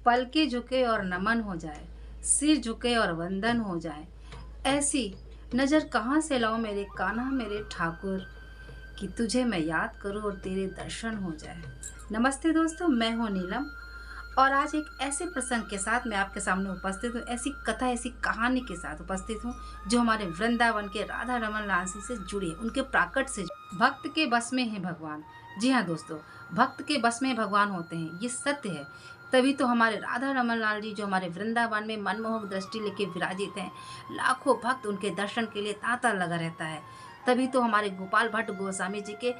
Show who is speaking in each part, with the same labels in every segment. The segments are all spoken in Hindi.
Speaker 1: पलके झुके और नमन हो जाए, सिर झुके और वंदन हो जाए, ऐसी नज़र कहाँ से लाऊं मेरे कान्हा मेरे ठाकुर, कि तुझे मैं याद करूं और तेरे दर्शन हो जाए। नमस्ते दोस्तों, मैं हूं नीलम और आज एक ऐसे प्रसंग के साथ मैं आपके सामने उपस्थित हूँ, ऐसी कथा, ऐसी कहानी के साथ उपस्थित हूँ जो हमारे वृंदावन के राधा रमन लाल जी से जुड़ी है, उनके प्राकट से। भक्त के बस में है भगवान। जी हाँ दोस्तों, भक्त के बस में भगवान होते हैं, ये सत्य है। तभी तो हमारे राधा रमन लाल जी जो हमारे वृंदावन में मनमोहक दृष्टि लेके विराजित हैं, लाखों भक्त उनके दर्शन के लिए तांता लगा रहता है। तभी तो हमारे गोपाल भट्ट गोस्वामी जी के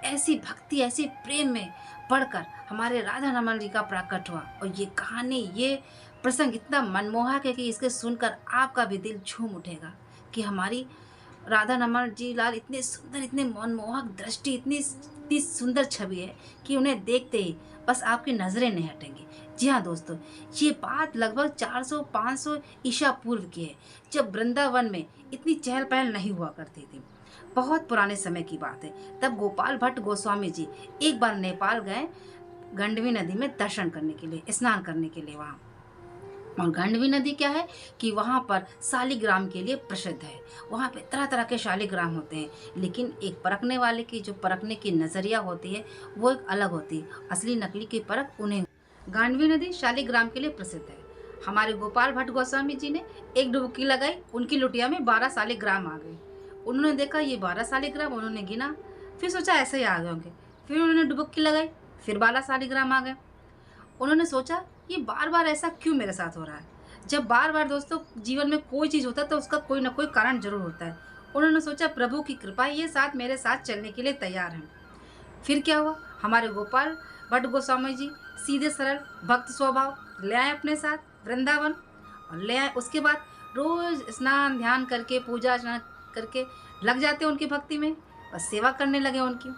Speaker 1: ऐसी भक्ति, ऐसे प्रेम में पढ़कर हमारे राधा रमन जी का प्राकट हुआ। और ये कहानी, ये प्रसंग इतना मनमोहक है कि इसके सुनकर आपका भी दिल झूम उठेगा कि हमारी राधा रमन जी लाल इतने सुंदर, इतने मनमोहक दृष्टि, इतनी इतनी सुंदर छवि है कि उन्हें देखते ही बस आपकी नज़रें नहीं हटेंगी। जी हाँ दोस्तों, ये बात लगभग 400-500 ईसा पूर्व की है, जब वृंदावन में इतनी चहल पहल नहीं हुआ करती थी। बहुत पुराने समय की बात है। तब गोपाल भट्ट गोस्वामी जी एक बार नेपाल गए, गंडवी नदी में दर्शन करने के लिए, स्नान करने के लिए वहाँ। और गंडवी नदी क्या है कि वहाँ पर शालिग्राम के लिए प्रसिद्ध है। वहाँ पे तरह तरह के शालिग्राम होते हैं, लेकिन एक परखने वाले की जो परखने की नज़रिया होती है वो एक अलग होती है। असली नकली की परख उन्हें। गांडवी नदी शालिग्राम के लिए प्रसिद्ध है। हमारे गोपाल भट्ट गोस्वामी जी ने एक डुबकी लगाई, उनकी लुटिया में 12 शालिग्राम आ गए। उन्होंने देखा ये 12 शालिग्राम, उन्होंने गिना, फिर सोचा ऐसे ही आ गए होंगे। फिर उन्होंने डुबकी लगाई, फिर 12 शालिग्राम आ गए। उन्होंने सोचा ये बार बार ऐसा क्यों मेरे साथ हो रहा है। जब बार बार दोस्तों जीवन में कोई चीज़ होता है तो उसका कोई ना कोई कारण जरूर होता है। उन्होंने सोचा प्रभु की कृपा, ये साथ मेरे साथ चलने के लिए तैयार हैं। फिर क्या हुआ, हमारे गोपाल भट्ट गोस्वामी जी सीधे सरल भक्त स्वभाव ले आए अपने साथ वृंदावन। और ले आए, उसके बाद रोज स्नान ध्यान करके, पूजा अर्चना करके लग जाते उनकी भक्ति में, बस सेवा करने लगे उनकी।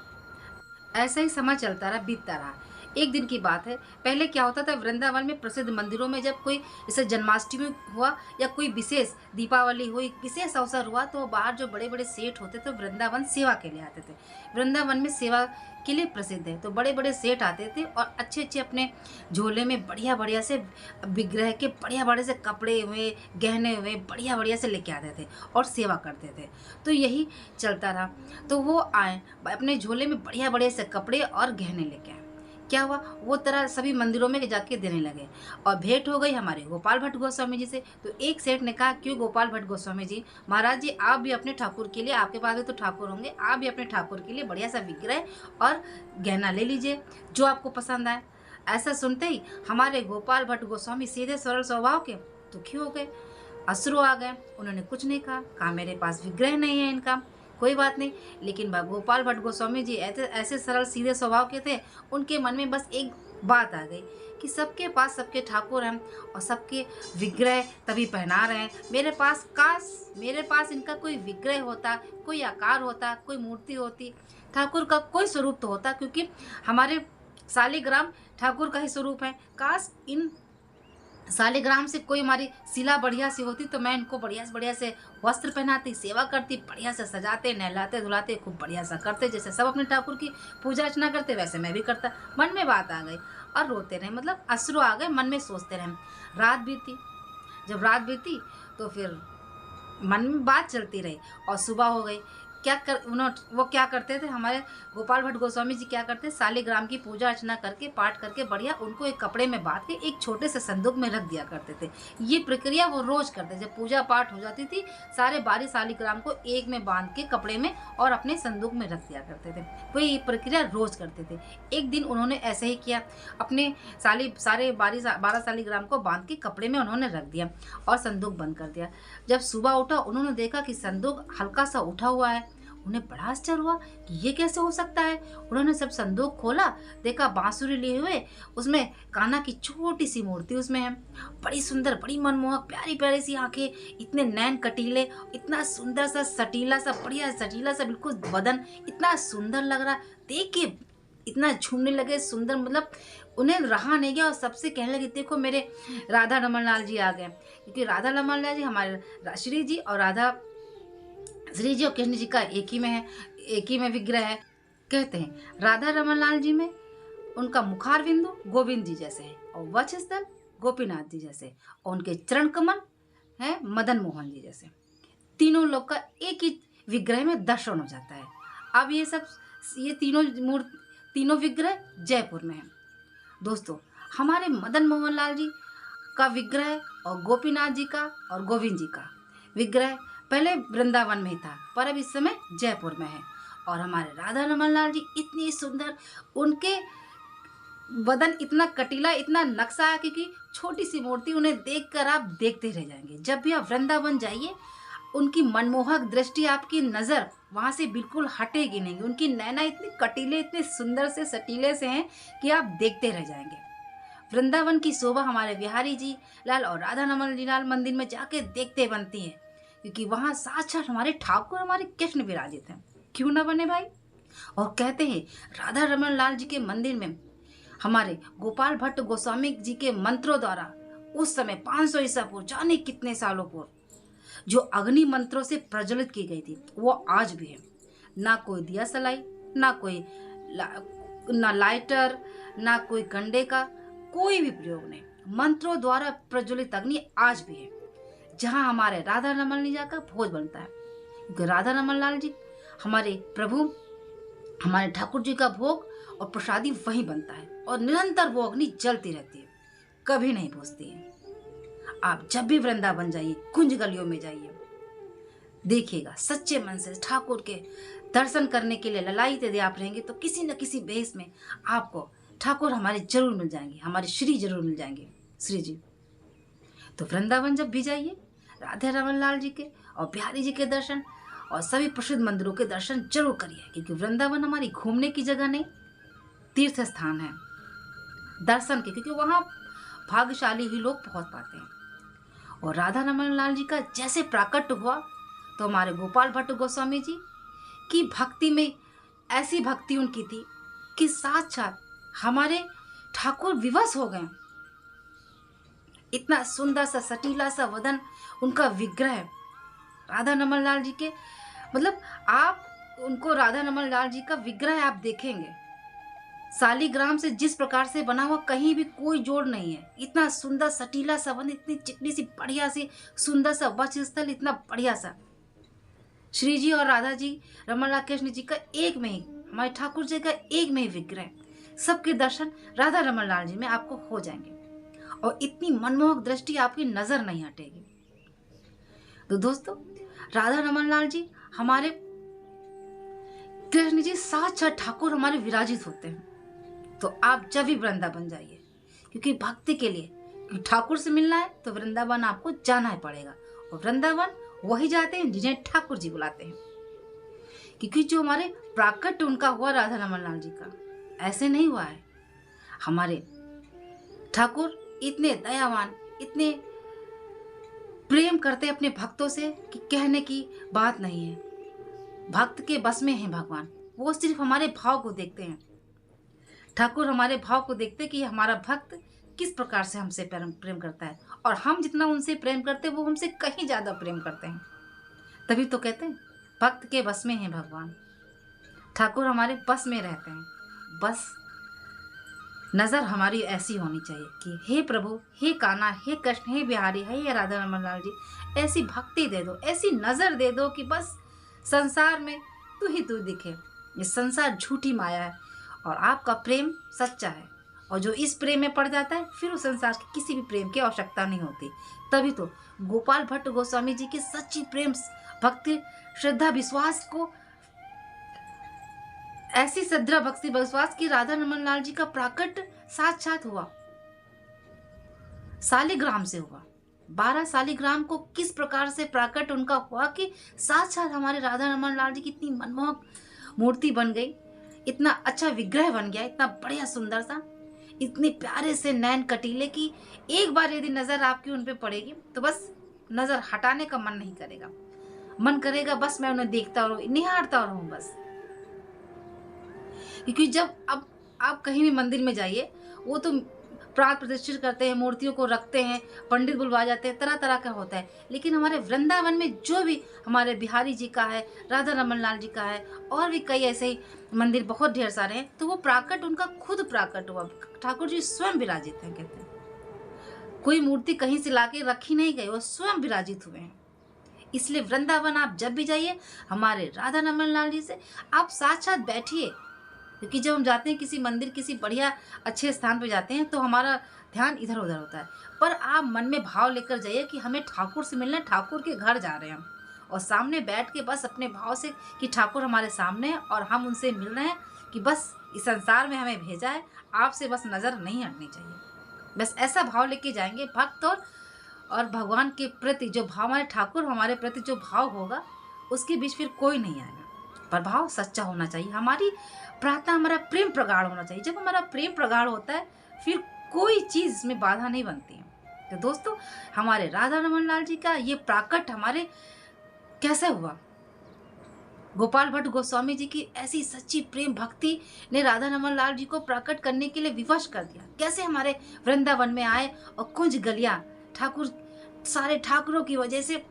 Speaker 1: ऐसा ही समय चलता रहा, बीतता रहा। एक दिन की बात है, पहले क्या होता था वृंदावन में प्रसिद्ध मंदिरों में जब कोई जैसे जन्माष्टमी हुआ या कोई विशेष दीपावली हुई, विशेष अवसर हुआ, तो बाहर जो बड़े बड़े सेठ होते थे वृंदावन सेवा के लिए आते थे। वृंदावन में सेवा के लिए प्रसिद्ध है, तो बड़े बड़े सेठ आते थे और अच्छे अच्छे अपने झोले में बढ़िया बढ़िया से विग्रह के बढ़िया बड़े से कपड़े हुए, गहने हुए, बढ़िया बढ़िया से लेके आते थे और सेवा करते थे। तो यही चलता रहा। तो वो आए अपने झोले में बढ़िया बढ़िया से कपड़े और गहने लेके आए। क्या हुआ, वो तरह सभी मंदिरों में जाके देने लगे और भेंट हो गई हमारे गोपाल भट्ट गोस्वामी जी से। तो एक सेठ ने कहा, क्यों गोपाल भट्ट गोस्वामी जी, महाराज जी आप भी अपने ठाकुर के लिए, आपके पास भी तो ठाकुर होंगे, आप भी अपने ठाकुर के लिए बढ़िया सा विग्रह और गहना ले लीजिए जो आपको पसंद आए। ऐसा सुनते ही हमारे गोपाल भट्ट गोस्वामी सीधे सरल स्वभाव के दुखी हो गए, अश्रु आ गए। उन्होंने कुछ नहीं कहा मेरे पास विग्रह नहीं है इनका, कोई बात नहीं। लेकिन गोपाल भट्ट गोस्वामी जी ऐसे ऐसे सरल सीधे स्वभाव के थे, उनके मन में बस एक बात आ गई कि सबके पास सबके ठाकुर हैं और सबके विग्रह तभी पहना रहे हैं। मेरे पास काश मेरे पास इनका कोई विग्रह होता, कोई आकार होता, कोई मूर्ति होती, ठाकुर का कोई स्वरूप तो होता, क्योंकि हमारे शालिग्राम ठाकुर का ही स्वरूप है। काश इन शालिग्राम से कोई हमारी शिला बढ़िया सी होती तो मैं इनको बढ़िया से वस्त्र पहनाती, सेवा करती, बढ़िया से सजाते, नहलाते धुलाते, खूब बढ़िया सा करते, जैसे सब अपने ठाकुर की पूजा अर्चना करते वैसे मैं भी करता। मन में बात आ गई और रोते रहे, मतलब अश्रु आ गए, मन में सोचते रहे। रात बीती। जब रात बीती तो फिर मन में बात चलती रही और सुबह हो गई। वो क्या करते थे, हमारे गोपाल भट्ट गोस्वामी जी क्या करते, शालिग्राम की पूजा अर्चना करके, पाठ करके, बढ़िया उनको एक कपड़े में बांध के एक छोटे से संदूक में रख दिया करते थे। ये प्रक्रिया वो रोज करते। जब पूजा पाठ हो जाती थी, सारे 12 शालिग्राम को एक में बांध के कपड़े में और अपने संदूक में रख दिया करते थे। वो ये प्रक्रिया रोज करते थे। एक दिन उन्होंने ऐसे ही किया, अपने सारे 12 शालिग्राम को बांध के कपड़े में उन्होंने रख दिया और संदूक बंद कर दिया। जब सुबह उठा, उन्होंने देखा कि संदूक हल्का सा उठा हुआ है। उन्हें बड़ा आश्चर्य हुआ कि ये कैसे हो सकता है। उन्होंने सब संदूक खोला, देखा बांसुरी लिए हुए उसमें कान्हा की छोटी सी मूर्ति उसमें है, बड़ी सुंदर, बड़ी मनमोहक, प्यारी प्यारी सी आंखें, इतने नैन कटीले, इतना सुंदर सा सटीला सा, बढ़िया सटीला सा बिल्कुल बदन, इतना सुंदर लग रहा। देख के इतना झूमने लगे, सुंदर, मतलब उन्हें रहा नहीं गया और सबसे कहने लगे, देखो मेरे राधा रमन लाल जी आ गए। क्योंकि राधा रमन लाल जी हमारे श्री जी और राधा श्री जी और कृष्ण जी का एक ही में है, एक ही में विग्रह है। कहते हैं राधा रमन लाल जी में उनका मुखार बिंदु गोविंद जी जैसे है और वक्षस्थल गोपीनाथ जी जैसे, और उनके चरण कमल हैं मदन मोहन जी जैसे। तीनों लोग का एक ही विग्रह में दर्शन हो जाता है। अब ये तीनों विग्रह जयपुर में हैं। दोस्तों, हमारे मदन मोहन लाल जी का विग्रह और गोपीनाथ जी का और गोविंद जी का विग्रह पहले वृंदावन में ही था, पर अब इस समय जयपुर में है। और हमारे राधा रमन लाल जी इतनी सुंदर, उनके बदन इतना कटीला, इतना नक्शा है, क्योंकि छोटी सी मूर्ति, उन्हें देखकर आप देखते रह जाएंगे। जब भी आप वृंदावन जाइए, उनकी मनमोहक दृष्टि, आपकी नज़र वहाँ से बिल्कुल हटेगी नहीं। उनकी नैना इतनी कटीले, इतने सुंदर से सटीले से हैं कि आप देखते रह जाएंगे। वृंदावन की शोभा हमारे बिहारी जी लाल और राधा रमन जी लाल मंदिर में जाके देखते बनती है, क्योंकि वहाँ साक्षात हमारे ठाकुर, हमारे कृष्ण विराजित हैं। क्यों ना बने भाई। और कहते हैं राधा रमन लाल जी के मंदिर में हमारे गोपाल भट्ट गोस्वामी जी के मंत्रों द्वारा उस समय 500 ईसा पूर्व, जाने कितने सालों पूर्व, जो अग्नि मंत्रों से प्रज्वलित की गई थी, वो आज भी है। ना कोई दिया सलाई, ना लाइटर, ना कोई कंडे का कोई भी प्रयोग नहीं। मंत्रों द्वारा प्रज्वलित अग्नि आज भी है, जहाँ हमारे राधा रमन लीला का भोज बनता है। क्योंकि राधा रमन लाल जी हमारे प्रभु, हमारे ठाकुर जी का भोग और प्रसादी वहीं बनता है, और निरंतर वो अग्नि जलती रहती है, कभी नहीं बुझती है। आप जब भी वृंदावन जाइए, कुंज गलियों में जाइए, देखिएगा सच्चे मन से ठाकुर के दर्शन करने के लिए ललायित यदि आप रहेंगे, तो किसी न किसी भेष में आपको ठाकुर हमारे जरूर मिल जाएंगे, हमारे श्री जरूर मिल जाएंगे, श्री जी। तो वृंदावन जब भी जाइए, राधे रमन लाल जी के और बिहारी जी के दर्शन और सभी प्रसिद्ध मंदिरों के दर्शन जरूर करिए, क्योंकि वृंदावन हमारी घूमने की जगह नहीं, तीर्थ स्थान है दर्शन के, क्योंकि वहाँ भाग्यशाली ही लोग पहुँच पाते हैं। और राधा रमन लाल जी का जैसे प्राकट्य हुआ, तो हमारे गोपाल भट्ट गोस्वामी जी की भक्ति में ऐसी भक्ति उनकी थी कि साक्षात हमारे ठाकुर विवश हो गए। इतना सुंदर सा सटीला सा वदन, उनका विग्रह राधा रमन लाल जी के, मतलब आप उनको राधा रमन लाल जी का विग्रह आप देखेंगे, शालिग्राम से जिस प्रकार से बना हुआ, कहीं भी कोई जोड़ नहीं है। इतना सुंदर सटीला सा वदन, इतनी चिकनी सी बढ़िया सी सुंदर सा वक्षस्थल, इतना बढ़िया सा। श्री जी और राधा जी रमन लाल कृष्ण जी का एक में ही, हमारे ठाकुर जी का एक में ही विग्रह, सबके दर्शन राधा रमन लाल जी में आपको हो जाएंगे, और इतनी मनमोहक दृष्टि आपकी नजर नहीं हटेगी। तो दोस्तों, राधा रमन लाल जी हमारे कृष्ण जी साक्षात ठाकुर हमारे विराजित होते हैं। तो आप जब भी वृंदावन जाइए, क्योंकि भक्ति के लिए ठाकुर से मिलना है, तो वृंदावन आपको जाना ही पड़ेगा। और वृंदावन वही जाते हैं जिन्हें ठाकुर जी बुलाते हैं, क्योंकि जो हमारे प्राकट्य उनका हुआ राधा रमन लाल जी का, ऐसे नहीं हुआ है। हमारे ठाकुर इतने दयावान, इतने प्रेम करते अपने भक्तों से कि कहने की बात नहीं है। भक्त के बस में है भगवान, वो सिर्फ हमारे भाव को देखते हैं। ठाकुर हमारे भाव को देखते कि हमारा भक्त किस प्रकार से हमसे प्रेम करता है, और हम जितना उनसे प्रेम करते हैं, वो हमसे कहीं ज़्यादा प्रेम करते हैं। तभी तो कहते हैं भक्त के बस में है भगवान। ठाकुर हमारे बस में रहते हैं। बस नज़र हमारी ऐसी होनी चाहिए कि हे प्रभु, हे कान्हा, हे कृष्ण, हे बिहारी, हे राधा रमन लाल जी, ऐसी भक्ति दे दो, ऐसी नज़र दे दो कि बस संसार में तू ही तू दिखे। ये संसार झूठी माया है, और आपका प्रेम सच्चा है, और जो इस प्रेम में पड़ जाता है, फिर उस संसार की किसी भी प्रेम की आवश्यकता नहीं होती। तभी तो गोपाल भट्ट गोस्वामी जी की सच्ची प्रेम, भक्ति, श्रद्धा, विश्वास को, ऐसी श्रद्धा, भक्ति, विश्वास की राधा रमन लाल जी का प्राकट्य साक्षात हुआ, शालिग्राम से हुआ। 12 शालिग्राम को किस प्रकार से प्राकट्य उनका हुआ कि साक्षात हमारे राधा रमन लाल जी की इतनी मनमोहक मूर्ति बन गई, इतना अच्छा विग्रह बन गया, इतना बढ़िया सुंदर सा, इतने प्यारे से नैन कटीले की एक बार यदि नजर आपकी उन पे पड़ेगी, तो बस नजर हटाने का मन नहीं करेगा, मन करेगा बस मैं उन्हें देखता रहूं, निहारता रहूं बस। क्योंकि जब अब आप कहीं भी मंदिर में जाइए, वो तो प्राण प्रतिष्ठित करते हैं, मूर्तियों को रखते हैं, पंडित बुलवा जाते हैं, तरह तरह का होता है। लेकिन हमारे वृंदावन में जो भी हमारे बिहारी जी का है, राधा रमन लाल जी का है, और भी कई ऐसे ही मंदिर बहुत ढेर सारे हैं, तो वो प्राकट उनका खुद प्राकट हुआ, ठाकुर जी स्वयं विराजित हैं, कहते हैं। कोई मूर्ति कहीं से लाके रखी नहीं गई, वो स्वयं विराजित हुए हैं। इसलिए वृंदावन आप जब भी जाइए हमारे राधा रमन लाल जी से आप साक्षात बैठिए, क्योंकि जब हम जाते हैं किसी मंदिर, किसी बढ़िया अच्छे स्थान पे जाते हैं तो हमारा ध्यान इधर उधर होता है। पर आप मन में भाव लेकर जाइए कि हमें ठाकुर से मिलना है, ठाकुर के घर जा रहे हैं हम, और सामने बैठ के बस अपने भाव से कि ठाकुर हमारे सामने है और हम उनसे मिल रहे हैं, कि बस इस संसार में हमें भेजा है, आपसे बस नज़र नहीं हटनी चाहिए। बस ऐसा भाव लेके जाएंगे। भक्त और भगवान के प्रति जो भाव, हमारे ठाकुर हमारे प्रति जो भाव होगा, उसके बीच फिर कोई नहीं आएगा। पर भाव सच्चा होना चाहिए, हमारी प्रार्थना, हमारा प्रेम प्रगाढ़ होना चाहिए। जब हमारा प्रेम प्रगाढ़ होता है फिर कोई चीज़ इसमें बाधा नहीं बनती है। तो दोस्तों, हमारे राधा रमन लाल जी का ये प्राकट हमारे कैसे हुआ? गोपाल भट्ट गोस्वामी जी की ऐसी सच्ची प्रेम भक्ति ने राधा रमन लाल जी को प्रकट करने के लिए विवश कर दिया। कैसे हमारे वृंदावन में आए और कुंज गलियां ठाकुर, सारे ठाकुरों की वजह से,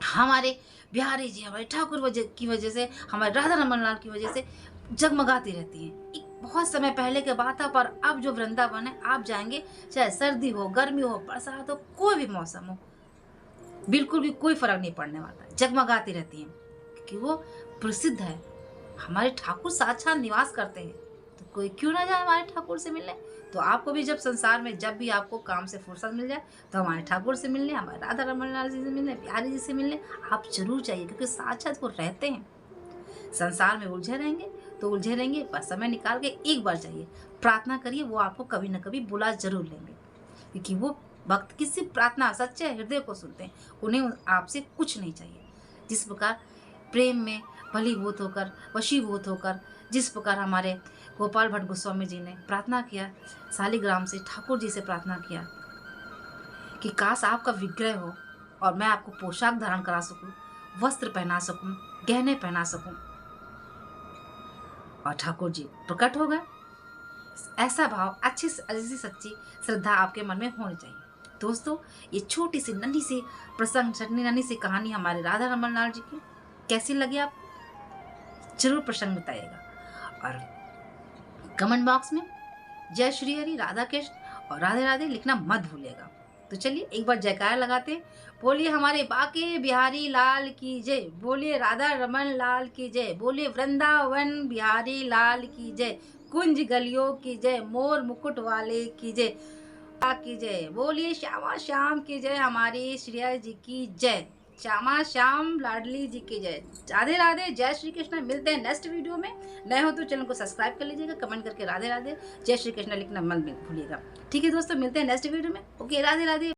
Speaker 1: हमारे बिहारी जी हमारे ठाकुर की वजह से, हमारे राधा रमन लाल की वजह से जगमगाती रहती हैं। एक बहुत समय पहले के बात था, पर अब जो वृंदावन है, आप जाएंगे चाहे सर्दी हो, गर्मी हो, बरसात हो, कोई भी मौसम हो, बिल्कुल भी कोई फर्क नहीं पड़ने वाला, जगमगाती रहती हैं, क्योंकि वो प्रसिद्ध है। हमारे ठाकुर साक्षात निवास करते हैं, तो कोई क्यों ना जाए हमारे ठाकुर से मिलने। तो आपको भी जब संसार में जब भी आपको काम से फुर्सत मिल जाए तो हमारे ठाकुर से मिलने, हमारे राधा रमन लाल जी से मिलने, बिहारी जी से मिलने आप जरूर चाहिए, क्योंकि साक्षात वो रहते हैं। संसार में उलझे रहेंगे तो उलझे रहेंगे, पर समय निकाल के एक बार चाहिए, प्रार्थना करिए, वो आपको कभी न कभी बुला जरूर लेंगे, क्योंकि वो भक्त की सिर्फ प्रार्थना सच्चे हृदय को सुनते हैं, उन्हें आपसे कुछ नहीं चाहिए। जिस प्रकार प्रेम में भलीभूत होकर, वशीभूत होकर, जिस प्रकार हमारे गोपाल भट्ट गोस्वामी जी ने प्रार्थना किया, शालिग्राम से ठाकुर जी से प्रार्थना किया कि काश आपका विग्रह हो और मैं आपको पोशाक धारण करा सकूं, वस्त्र पहना सकूं, गहने पहना सकूं, और ठाकुर जी प्रकट हो गए। ऐसा भाव, अच्छी सच्ची श्रद्धा आपके मन में होनी चाहिए। दोस्तों, ये छोटी सी नन्ही सी प्रसंग, नन्ही सी कहानी हमारे राधा रमन लाल जी की कैसी लगी आप जरूर प्रसंग बताइएगा, और कमेंट बॉक्स में जय श्री हरि, राधा कृष्ण और राधे राधे लिखना मत भूलिएगा। तो चलिए एक बार जयकारा लगाते हैं, बोलिए हमारे बाके बिहारी लाल की जय, बोलिए राधा रमन लाल की जय, बोलिए वृंदावन बिहारी लाल की जय, कुंज गलियों की जय, मोर मुकुट वाले की जय की जय, बोलिए श्यामा श्याम की जय, हमारी श्रेया जी की जय, श्यामा श्याम लाडली जी की जय। राधे राधे, जय श्री कृष्ण। मिलते हैं नेक्स्ट वीडियो में। नए हो तो चैनल को सब्सक्राइब कर लीजिएगा, कमेंट करके राधे राधे जय श्री कृष्ण लिखना मत भूलिएगा। ठीक है दोस्तों, मिलते हैं नेक्स्ट वीडियो में। ओके, राधे राधे।